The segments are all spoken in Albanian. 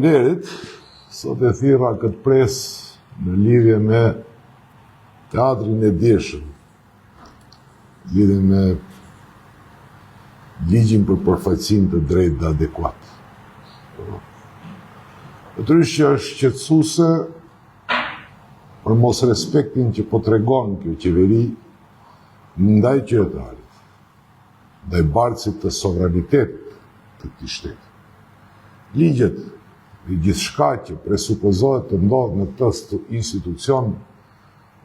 Lerit, sot e thirra këtë pres në lidhje me teatrin e djeshëm, lidhje me ligjin për përfaqësim të drejtë dhe adekuat. Natyrisht që është shqetësuese për mos respektin që po tregon kjo qeveri ndaj qytetarit, ndaj bartësit të sovranitet të këtij shteti. Ligjet dhe gjithçka që presupozohet të ndodhë në të institucion,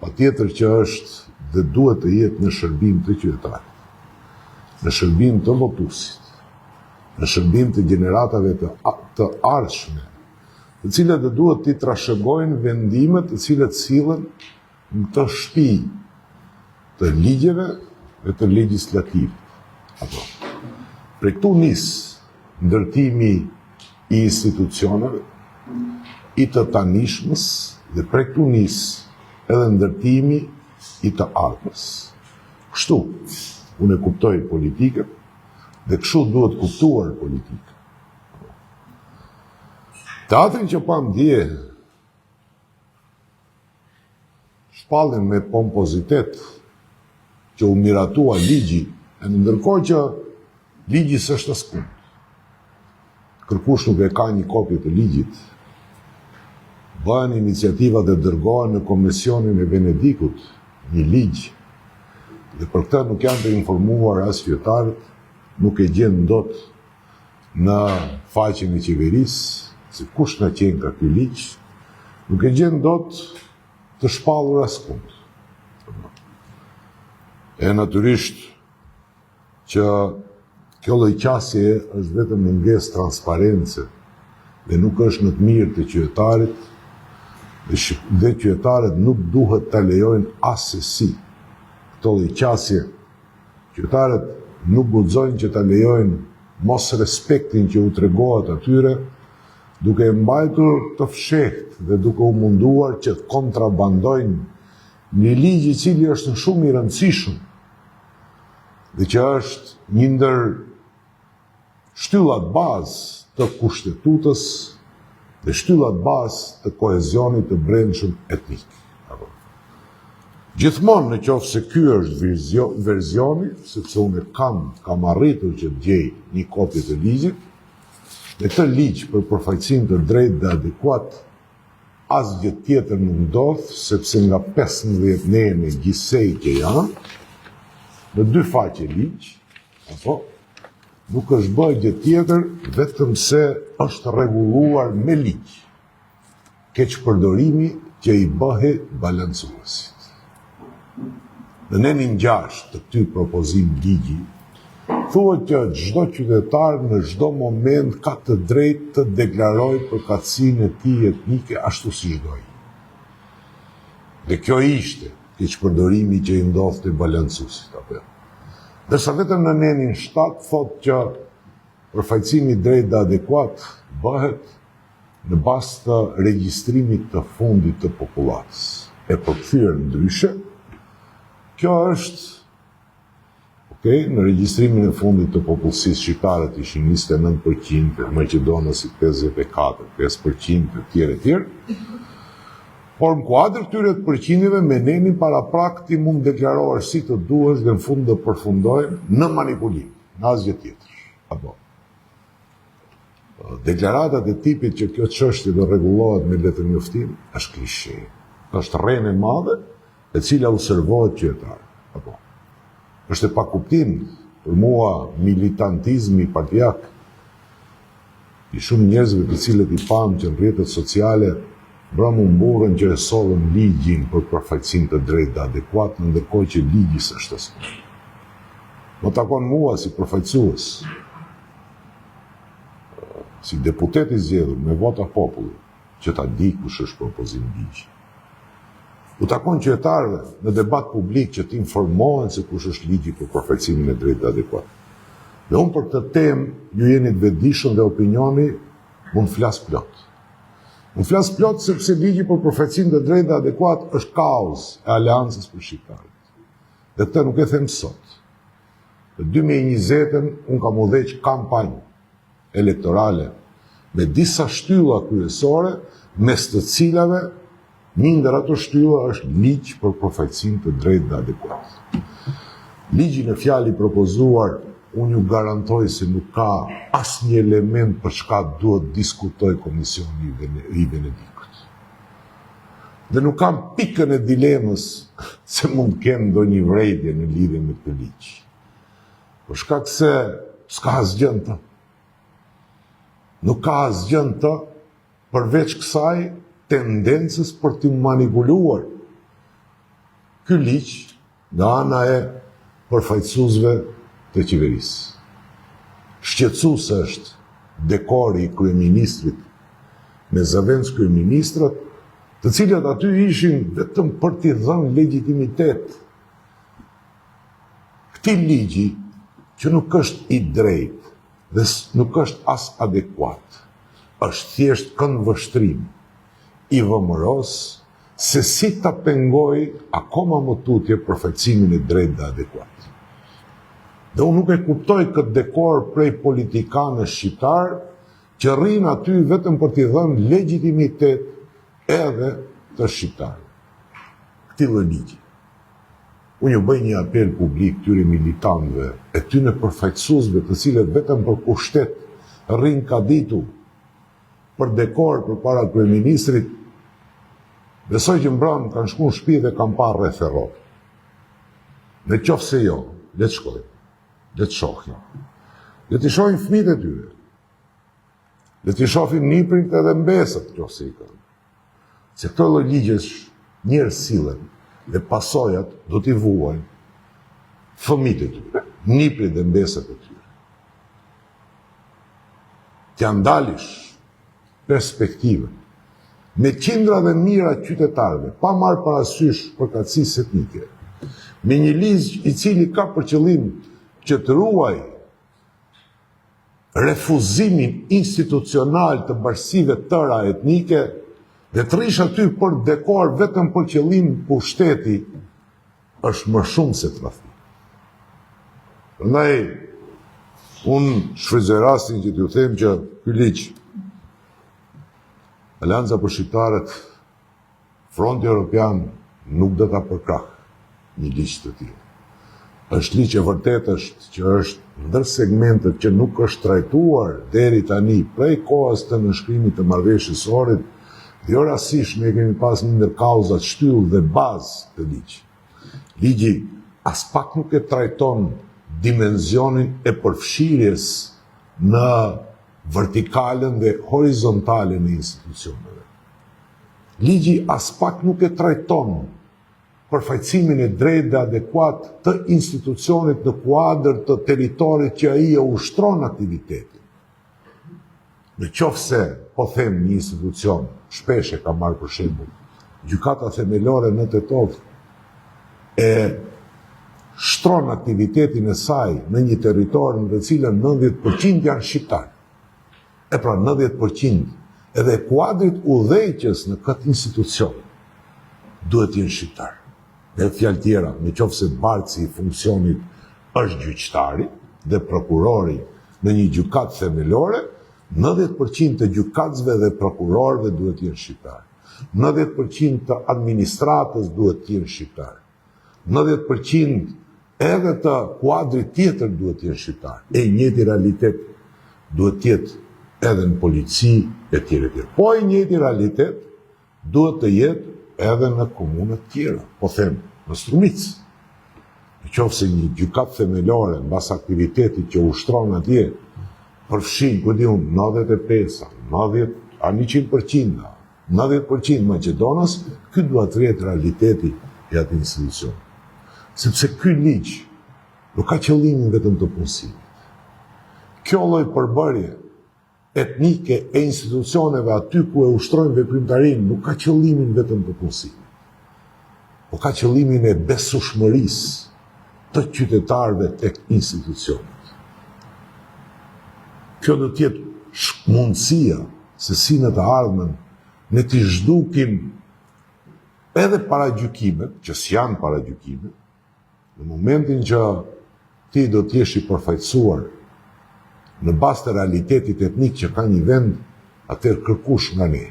patjetër që është dhe duhet të jetë në shërbim të qytetarit, në shërbim të votuesit, në shërbim të gjeneratave të ardhshme, të cilët dhe duhet t'i trashëgojnë vendimet të cilët sillen në të shtëpi të ligjeve dhe të legjislativit. Prej këtu nis ndërtimi i institucioneve, i të tanishmës, dhe prej këtu nis edhe ndërtimi i të ardhmes. Kështu, unë e kuptoj politikën, dhe kështu duhet kuptuar politikën. Teatrin që pam dje, shpallin me pompozitet që u miratua ligji, e në ndërkohë që ligji s'është askund. Kërkush nuk e ka një kopje të ligjit, bëhen iniciativa dhe dërgohen në Komisionin e Venedikut një ligj, dhe për këtë nuk janë të informuar as qytetarët, nuk e gjen dot në faqen e qeverisë, se kush na qen ka ky ligj, nuk e gjen dot të shpallur askund. E natyrisht që kjo lloj qasje është vetëm mungesë transparence dhe nuk është në të mirë të qytetarit, dhe qytetarët nuk duhet ta lejojnë asesi këto lloj qasje. Qytetarët nuk guxojnë që ta lejojnë mos respektin që u tregohet atyre, duke mbajtur të fshehtë dhe duke u munduar që të kontrabandojnë një ligj i cili është shumë i rëndësishëm dhe që është një ndër shtyllat bazë të kushtetutës dhe shtyllat bazë të kohezionit të brendshëm etnik. Gjithmonë në qoftë se ky është verzioni, sepse unë kam arritur që të gjej një kopje të ligjit, dhe këtë ligj për përfaqësim të drejtë dhe adekuat, asgjë tjetër nuk ndodh, sepse nga 15 nene gjisej që janë, në 2 faqe ligj, nuk është bërë gjë tjetër vetëm se është rregulluar me ligj keqpërdorimi që i bëhet balancuesit. Në nenin 6 të këtij propozim ligji, thuhet që çdo qytetar në çdo moment ka të drejtë të deklarojë përkatësinë e tij etnike ashtu siç dojë. Dhe kjo ishte keqpërdorimi që i ndodhte balancuesit apo. Dërsa vetëm në nenin 7 thotë që përfaqësimi drejt dhe adekuat bëhet në bazë të regjistrimit të fundit të popullatës. E përkthyer ndryshe, kjo është në regjistrimin e fundit të popullsisë shqiptarët ishin 29%, maqedonësit 54%, 5% e tjerë. Por në kuadër këtyre të përqindjeve me nenin para prak ti mund deklarohesh si të duhesh dhe në fund të përfundojnë në manipulim, në asgjë tjetër. Apo. Deklaratat e tipit që kjo çështje do rregullohet me letërnjoftim është klishe. Është rrene e madhe e cila u servohet qytetarëve. Apo. Është e pakuptim për mua militantizmi partijak i shumë njerëzve të cilët i pam që në rrjetet sociale bramu mburën që e sollën ligjin për përfaqësim të drejtë dhe adekuat, ndërkohë që ligji s'është askund. Më takon mua si përfaqësues, si deputet i zgjedhur me vota popullit, që ta di kush është propozim ligji. U takon qytetarëve në debat publik që të informohen se kush është ligji për përfaqësimin e drejtë dhe adekuat. Dhe unë për këtë temë, ju jeni të vetëdijshëm dhe opinioni, unë flas plot. Unë flas plot sepse ligji për përfaqësim të drejtë dhe adekuat është kauzë e Aleancës për shqiptarët. Dhe këtë nuk e them sot. Në 2020 unë kam udhëheq kampanjë elektorale me disa shtylla kryesore, mes të cilave një ndër ato shtylla është ligj për përfaqësinë të drejtë dhe adekuat. Ligji në fjalë i propozuar, unë ju garantoj se nuk ka asnjë element për çka duhet diskutoj Komisioni i Venedikut. Dhe nuk kam pikën e dilemës se mund të kenë ndonjë vërejtje në lidhje me këtë ligj. Për shkak se s'ka asgjë të. Nuk ka asgjë të përveç kësaj tendencës për të manipuluar ky ligj nga ana e përfaqësuesve të qeverisë. Shqetësues është dekori i kryeministrit me zëvendës kryeministrat, të cilët aty ishin vetëm për t'i dhënë legjitimitet këtij ligji që nuk është i drejtë dhe nuk është as adekuat. Është thjesht këndvështrim i vëmëros se si ta pengoj akoma më tutje përfaqësimin e drejtë dhe adekuat. Dhe unë nuk e kuptoj këtë dekor prej politikanësh shqiptar që rrinë aty vetëm për t'i dhënë legjitimitet edhe të shqiptarëve. Këtij lloji ligji. Unë ju bëj një apel publik këtyre militantëve e tyre përfaqësuesve të cilët vetëm për pushtet rrinë kaditu për dekor përpara kryeministrit, besoj që mbrëm kanë shkuar në shtëpi dhe kanë parë rreth e rrotë. Në qoftë se jo, le të shkojmë. Le të shohim. Le të shohim fëmijët e tyre. Le të shohim niprit edhe mbesët nëse i kanë. Se këto lloj ligjesh njerëz sillen dhe pasojat do t'i vuajnë fëmijët e tyre, niprit dhe mbesët e tyre. T'ja ndalish perspektivën me qindra dhe mijëra qytetarëve, pa marrë parasysh përkatësisë etnike, me një ligj i cili ka për qëllim që të ruaj refuzimin institucional të bashkësive tëra etnike dhe të rish aty për dekor vetëm për qëllim pushteti, është më shumë se tradhti. Prandaj, unë shfrytëzoj rastin që t'ju them që ky ligj, Alianca për Shqiptarët, Fronti Evropian nuk do ta përkrah një ligj të tillë. Është ligj e vërtet është që është ndër segmentet që nuk është trajtuar deri tani prej kohës të nënshkrimit të marrëveshjes së Ohrit, dhe jo rastësisht ne kemi pas një ndër kauzat shtyllë dhe bazë të ligj. Ligji as pak nuk e trajton dimensionin e përfshirjes në vertikalen dhe horizontalen e institucioneve. Ligji as pak nuk e trajton përfaqësimin e drejtë dhe adekuat të institucionit në kuadër të teritorit që ai e ushtron aktivitetin. Në qoftë se po them një institucion, shpesh e ka marrë për shembull, gjykata themelore në Tetov e shtron aktivitetin e saj në një territor në të cilën 90% janë shqiptarë. E pra 90% edhe kuadrit udhëheqës në këtë institucion duhet të jenë shqiptarë. Dhe fjalë tjera, në qoftë se bartësi i funksionit është gjyqtari dhe prokurori në një gjykatë themelore, 90% të gjykatësve dhe prokurorëve duhet të jenë shqiptarë. 90% të administratës duhet të jenë shqiptarë. 90% edhe të kuadrit tjetër duhet të jenë shqiptarë. E njëjti realitet duhet të jetë edhe në polici e tjere tjere. Po e njëjti realitet duhet të jetë edhe në komunët tjera, po them, në Strumicë. Në qoftë se një gjykatë themelore mbas aktivitetit që ushtron atje përfshin, ku di unë, 95, 90, a 100%, 90% Maqedonës, ky duhet të jetë realiteti i atij institucioni. Sepse ky ligj nuk ka qëllimin vetëm të punësimit. Kjo lloj përbërje etnike e institucioneve aty ku e ushtrojnë veprimtarinë nuk ka qëllimin vetëm të punësimit, po ka qëllimin e besueshmërisë të qytetarëve tek institucionet. Kjo do të jetë mundësia se si në të ardhmen ne t'i zhdukim edhe paragjykimet, që s'janë paragjykimet, në momentin që ti do t'jesh i përfaqësuar në bazë të realitetit etnik që ka një vend, atëherë kërkush nga ne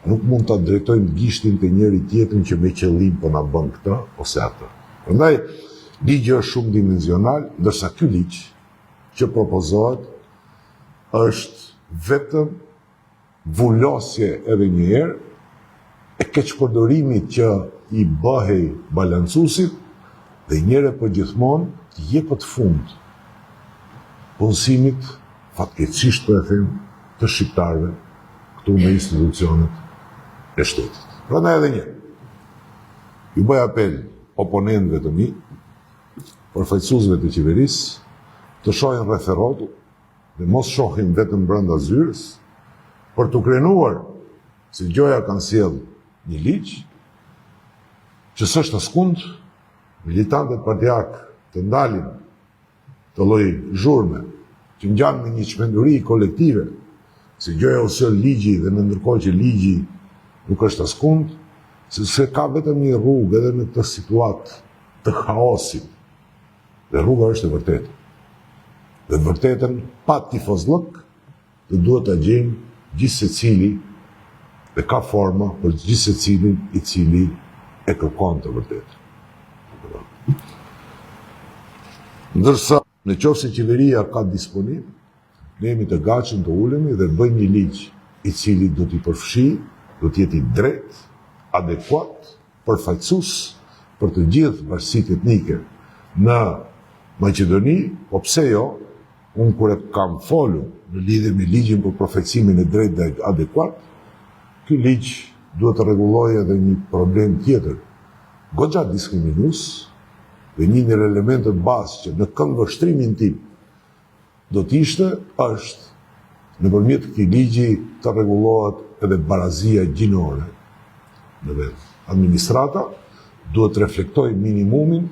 nuk mund ta drejtojmë gishtin te njëri tjetrin që me qëllim po na bën këtë ose atë. Prandaj ligji është shumë dimensional, ndërsa ky ligj që propozohet është vetëm vulosje edhe një herë e keqpërdorimit që i bëhej balancusit dhe njëre për gjithmonë të jepet fund punësimit, fatkeqësisht po e them, të shqiptarëve këtu në institucionet e shtetit. Prandaj edhe një, ju bëj apel oponentëve të mi, përfaqësuesve të qeverisë, të shohin rreth e rrotull dhe mos shohin vetëm brenda zyrës, për të krenuar se gjoja kanë sjell një ligj që s'është askund, militantët partijak të ndalin të lloj zhurme që ngjan me një çmenduri kolektive, se gjoja u sjell ligji dhe në ndërkohë që ligji nuk është askund, se ka vetëm një rrugë edhe në këtë situatë të kaosit. Dhe rruga është e vërtetë. Dhe të vërtetën pa tifozllëk, dhe duhet ta gjejmë gjithë secili dhe ka forma për gjithë secilin i cili e kërkon të vërtetë. Ndërsa në qoftë se qeveria ka disponim, ne jemi të gatshëm të ulemi dhe bëjmë një ligj i cili do t'i përfshijë, do të jetë i drejtë, adekuat, përfaqësues për të gjithë bashkësitë etnike në Maqedoni, po pse jo, unë kur e kam folur në lidhje me ligjin për përfaqësimin e drejtë dhe adekuat, ky ligj duhet të rregullojë edhe një problem tjetër, goxha diskriminues dhe një ndër elementët bazë që në këndvështrimin tim do të ishte është nëpërmjet këtij ligji të rregullohet edhe barazia gjinore në vend. Administrata duhet të reflektojë minimumin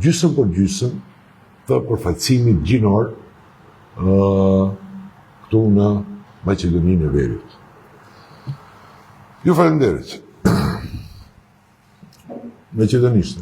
gjysmë për gjysmë të përfaqësimit gjinor këtu në Maqedoninë e Veriut. Ju falenderit. Maqedonisht.